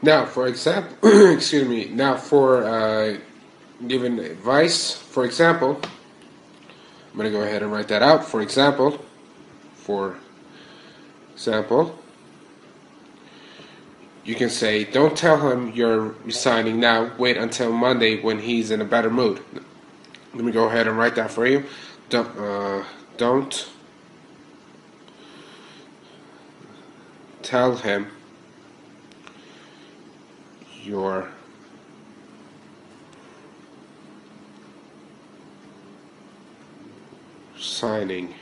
Now, for example, excuse me. Now, for giving advice, for example, I'm going to go ahead and write that out. For example, you can say, "Don't tell him you're resigning now. Wait until Monday when he's in a better mood." Let me go ahead and write that for you. Don't tell him you're signing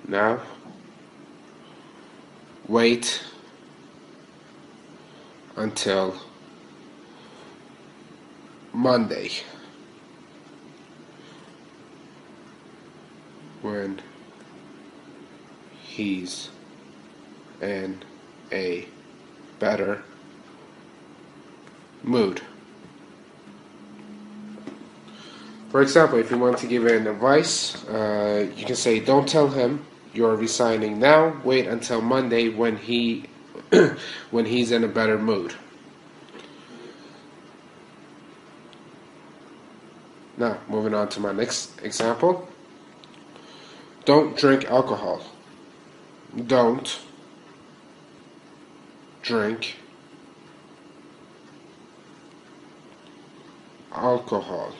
now. Wait until Monday when he's in a better mood. For example, if you want to give an advice, you can say, "Don't tell him you're resigning now. Wait until Monday when when he's in a better mood." Now, moving on to my next example. Don't drink alcohol. Don't drink alcohol.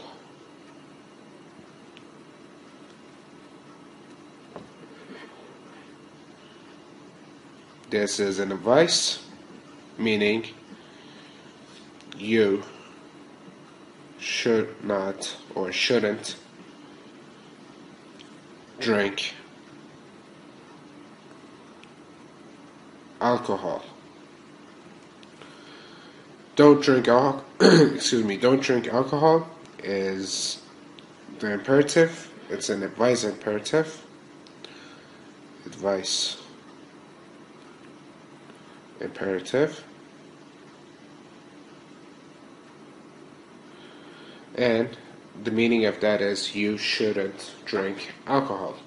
This is an advice, meaning you should not or shouldn't drink alcohol. Don't drink don't drink alcohol is the imperative. It's an advice imperative. Advice imperative. And the meaning of that is you shouldn't drink alcohol.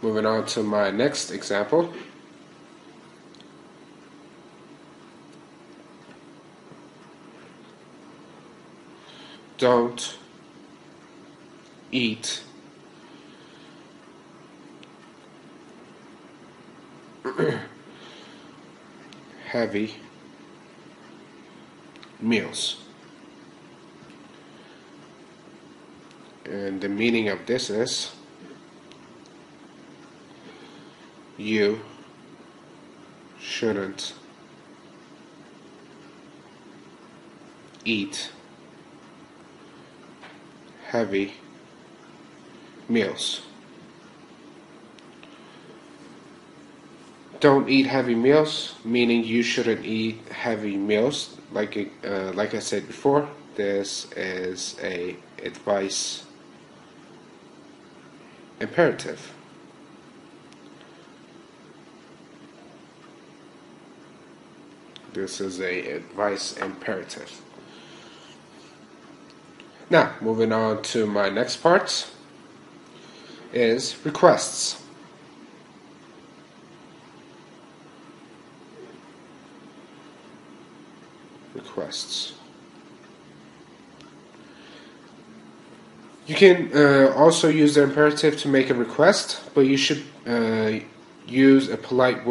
Moving on to my next example. Don't eat heavy meals. And the meaning of this is you shouldn't eat heavy meals. Don't eat heavy meals, meaning you shouldn't eat heavy meals. Like I said before, this is a advice imperative. This is a advice imperative. Now, moving on to my next part is requests. Requests. You can also use the imperative to make a request, but you should use a polite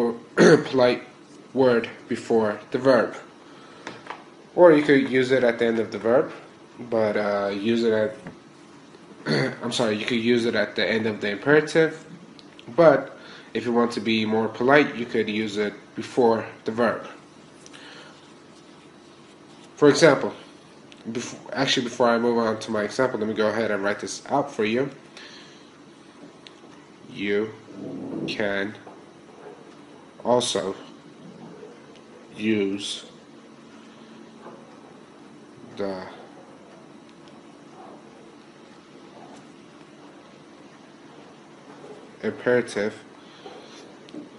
word before the verb. Or you could use it at the end of the verb, but use it at you could use it at the end of the imperative, but if you want to be more polite, you could use it before the verb. For example, before I move on to my example, let me go ahead and write this out for you. You can also use the imperative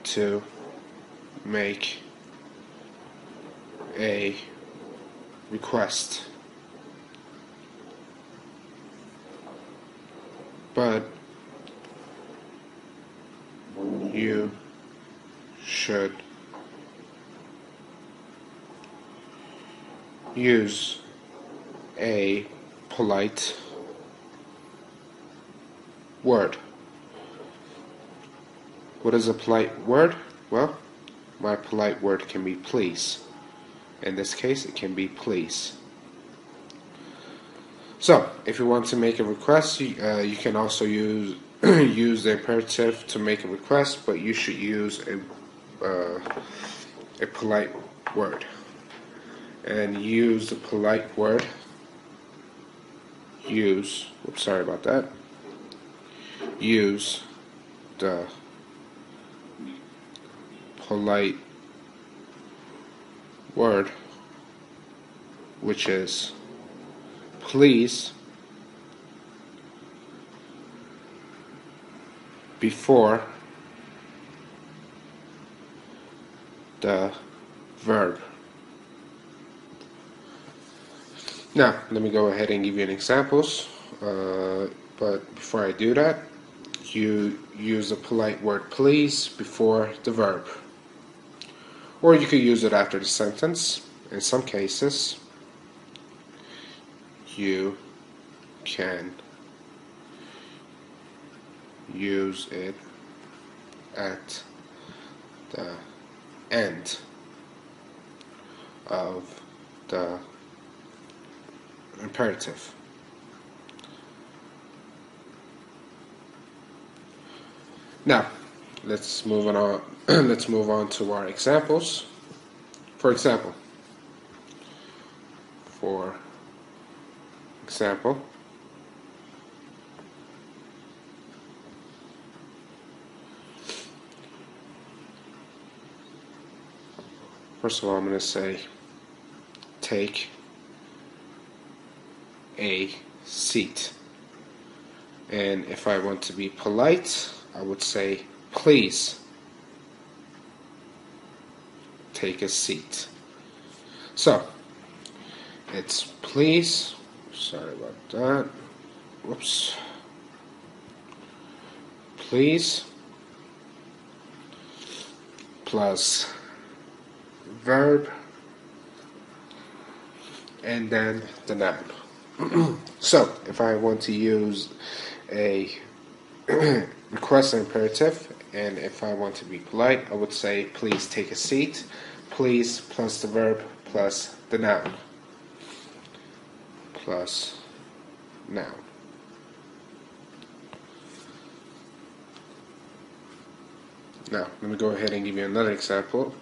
to make a request, but you should use a polite word. What is a polite word? Well, my polite word can be please. In this case, it can be please. So, if you want to make a request, you can also use use the imperative to make a request, but you should use a polite word. And use the polite word. Use the polite word, which is please, before the verb. Now, let me go ahead and give you an examples, but before I do that, you use the polite word please before the verb. Or you could use it after the sentence. In some cases, you can use it at the end of the imperative. Now, let's move on. Let's move on to our examples. For example, first of all, I'm going to say, take a seat. And if I want to be polite, I would say, please take a seat. So, it's please, sorry about that, whoops, please plus verb and then the noun. So, if I want to use a request imperative, and if I want to be polite, I would say, please take a seat. Please plus the verb plus the noun. Plus noun. Now, let me go ahead and give you another example.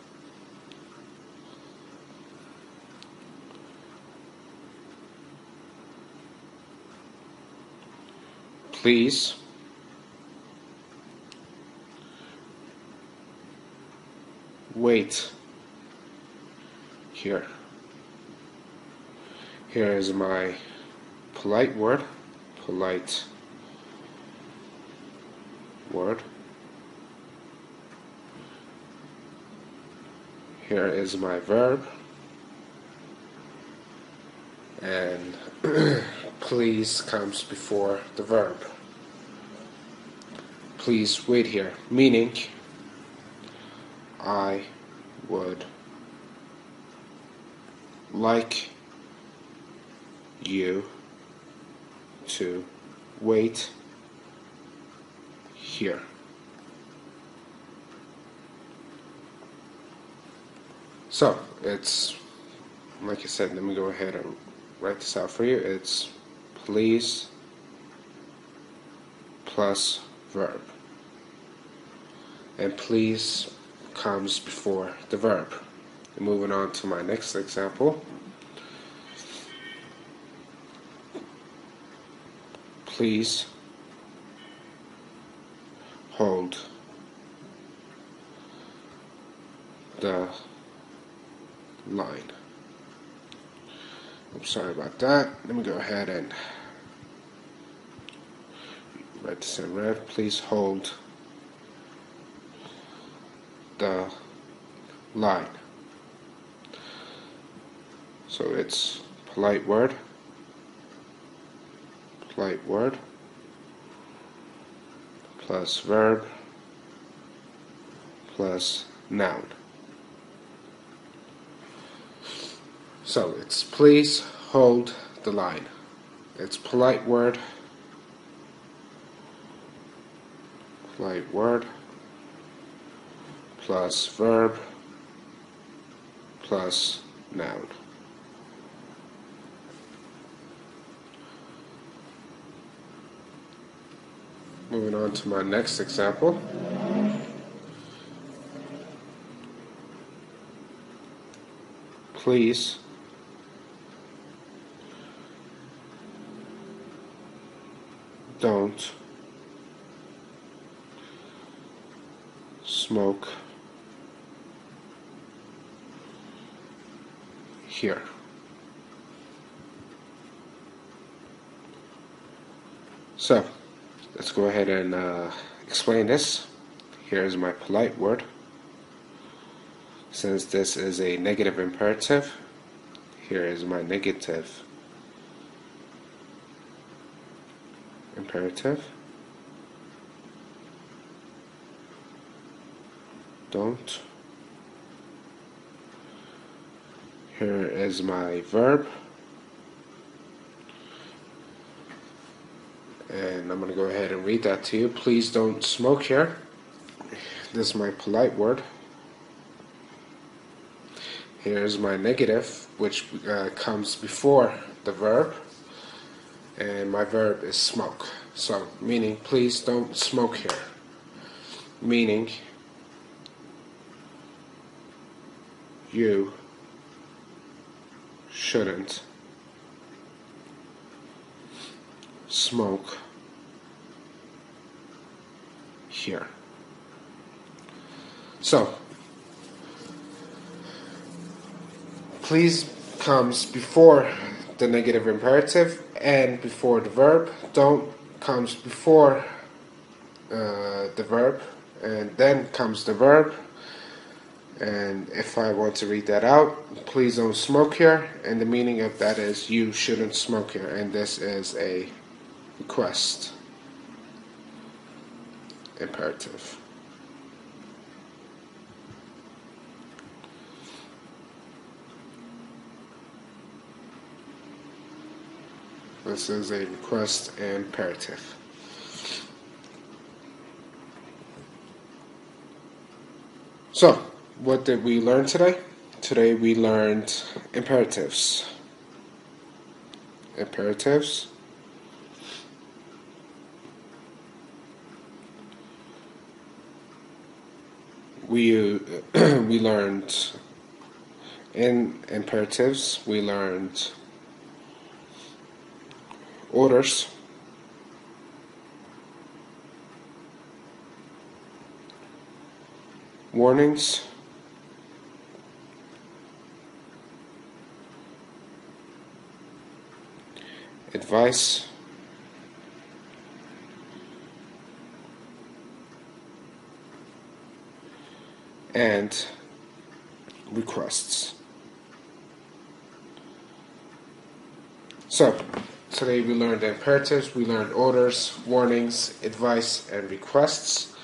Please wait here. Here is my polite word. Here is my verb. And please comes before the verb. Please wait here, meaning I would like you to wait here. So, it's, like I said, let me go ahead and write this out for you. It's please plus verb. And please comes before the verb. And moving on to my next example. Please hold the line. I'm sorry about that. Let me go ahead and write this in red. Please hold the line. So it's polite word plus verb plus noun. So it's please hold the line. It's polite word plus verb plus noun. Moving on to my next example. Please don't smoke here. So, let's go ahead and explain this. Here's my polite word. Since this is a negative imperative, here is my negative imperative. Don't. Here is my verb. And I'm going to go ahead and read that to you. Please don't smoke here. This is my polite word. Here's my negative, which comes before the verb. And my verb is smoke. So, meaning, please don't smoke here. Meaning, you shouldn't smoke here. So, please comes before the negative imperative and before the verb. Don't comes before the verb, and then comes the verb. And if I want to read that out, please don't smoke here, and the meaning of that is you shouldn't smoke here, and this is a request imperative. This is a request imperative. So, what did we learn today? Today we learned imperatives. Imperatives. We learned in imperatives, we learned orders, warnings, advice, and requests. So, today we learned imperatives, we learned orders, warnings, advice, and requests.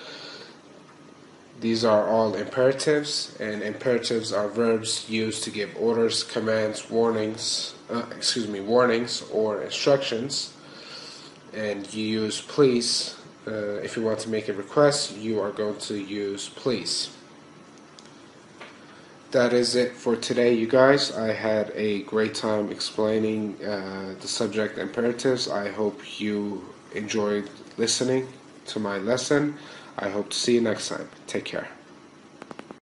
These are all imperatives, and imperatives are verbs used to give orders, commands, warnings or instructions. And you use please. If you want to make a request, you are going to use please. That is it for today, you guys. I had a great time explaining the subject imperatives. I hope you enjoyed listening to my lesson. I hope to see you next time. Take care.